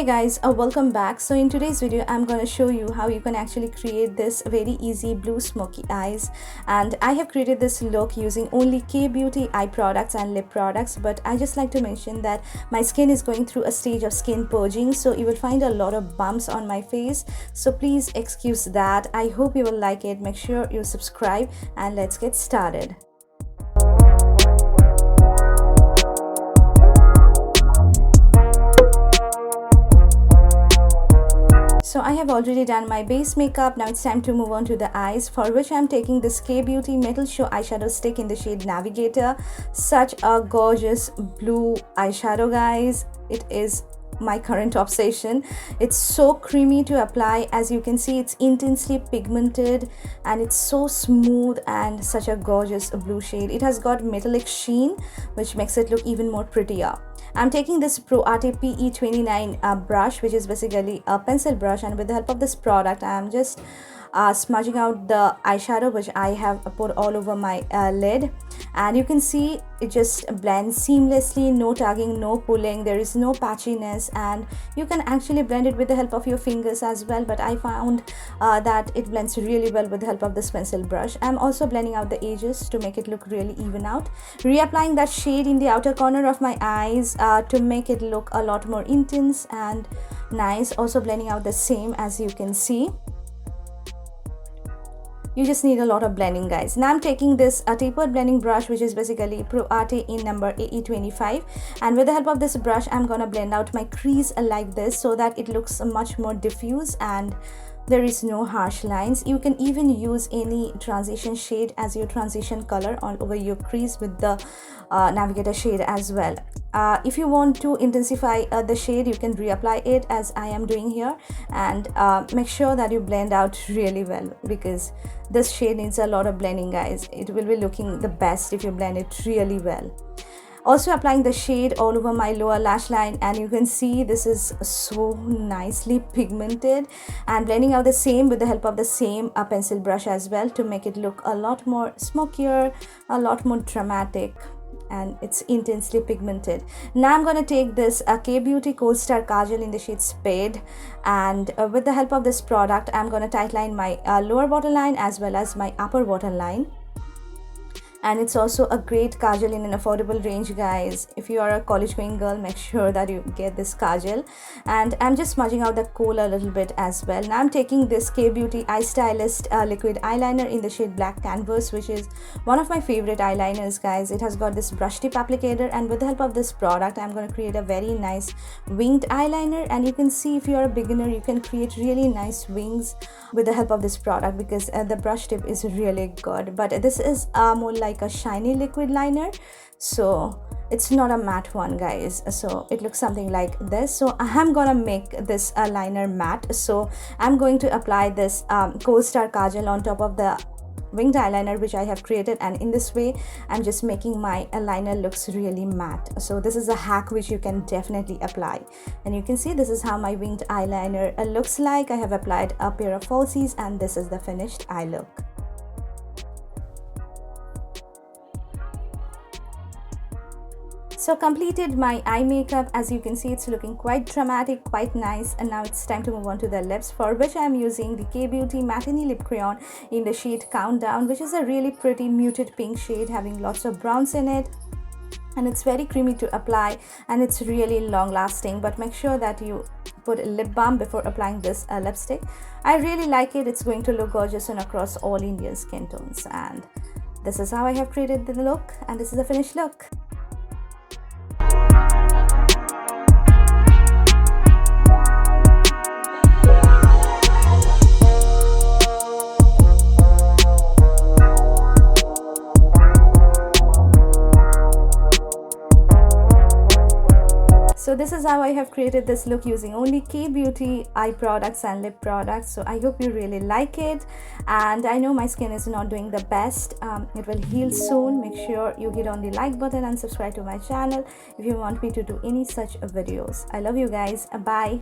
Hey guys, welcome back. So in today's video I'm going to show you how you can actually create this very easy blue smoky eyes, and I have created this look using only Kay Beauty eye products and lip products. But I just like to mention that my skin is going through a stage of skin purging, so you will find a lot of bumps on my face, so please excuse that. I hope you will like it. Make sure you subscribe and let's get started. So I have already done my base makeup. Now it's time to move on to the eyes, for which I'm taking this Kay Beauty Metal Show eyeshadow stick in the shade Navigator. Such a gorgeous blue eyeshadow, guys. It is my current obsession. It's so creamy to apply. As you can see, it's intensely pigmented and it's so smooth and such a gorgeous blue shade. It has got metallic sheen, which makes it look even more prettier. I'm taking this Pro Arte PE29 brush, which is basically a pencil brush, and with the help of this product I'm just smudging out the eyeshadow which I have put all over my lid. And you can see it just blends seamlessly, no tugging, no pulling, there is no patchiness, and you can actually blend it with the help of your fingers as well, but I found that it blends really well with the help of this pencil brush. I'm also blending out the edges to make it look really even out, reapplying that shade in the outer corner of my eyes to make it look a lot more intense and nice. Also blending out the same, as you can see. You just need a lot of blending, guys. Now I'm taking this tapered blending brush, which is basically Pro Arte in number AE25, and with the help of this brush I'm gonna blend out my crease like this so that it looks much more diffuse and there is no harsh lines. You can even use any transition shade as your transition color all over your crease with the Navigator shade as well. If you want to intensify the shade, you can reapply it as I am doing here, and make sure that you blend out really well, because this shade needs a lot of blending, guys. It will be looking the best if you blend it really well. Also applying the shade all over my lower lash line, and you can see this is so nicely pigmented, and blending out the same with the help of the same pencil brush as well to make it look a lot more smokier, a lot more dramatic, and it's intensely pigmented. Now I'm going to take this Kay Beauty Cold Star Kajal in the shade Spade, and with the help of this product I'm going to tightline my lower waterline as well as my upper waterline. And it's also a great kajal in an affordable range, guys. If you are a college going girl, make sure that you get this kajal. And I'm just smudging out the kohl a little bit as well. Now I'm taking this Kay Beauty Eye Stylist liquid eyeliner in the shade Black Canvas, which is one of my favorite eyeliners, guys. It has got this brush tip applicator, and with the help of this product I'm going to create a very nice winged eyeliner. And you can see, if you're a beginner, you can create really nice wings with the help of this product, because the brush tip is really good. But this is more like a shiny liquid liner, so it's not a matte one, guys. So it looks something like this. So I'm gonna make this liner matte, so I'm going to apply this Cold Star Kajal on top of the winged eyeliner which I have created, and in this way I'm just making my eyeliner looks really matte. So this is a hack which you can definitely apply, and you can see this is how my winged eyeliner looks like. I have applied a pair of falsies, and this is the finished eye look. So completed my eye makeup. As you can see, it's looking quite dramatic, quite nice, and now it's time to move on to the lips, for which I'm using the Kay Beauty Matinee Lip Crayon in the shade Countdown, which is a really pretty muted pink shade having lots of browns in it, and it's very creamy to apply and it's really long lasting. But make sure that you put a lip balm before applying this lipstick. I really like it. It's going to look gorgeous and across all Indian skin tones, and this is how I have created the look, and this is the finished look. So this is how I have created this look using only Kay Beauty eye products and lip products. So I hope you really like it, and I know my skin is not doing the best. It will heal soon. Make sure you hit on the like button and subscribe to my channel if you want me to do any such videos. I love you guys. Bye.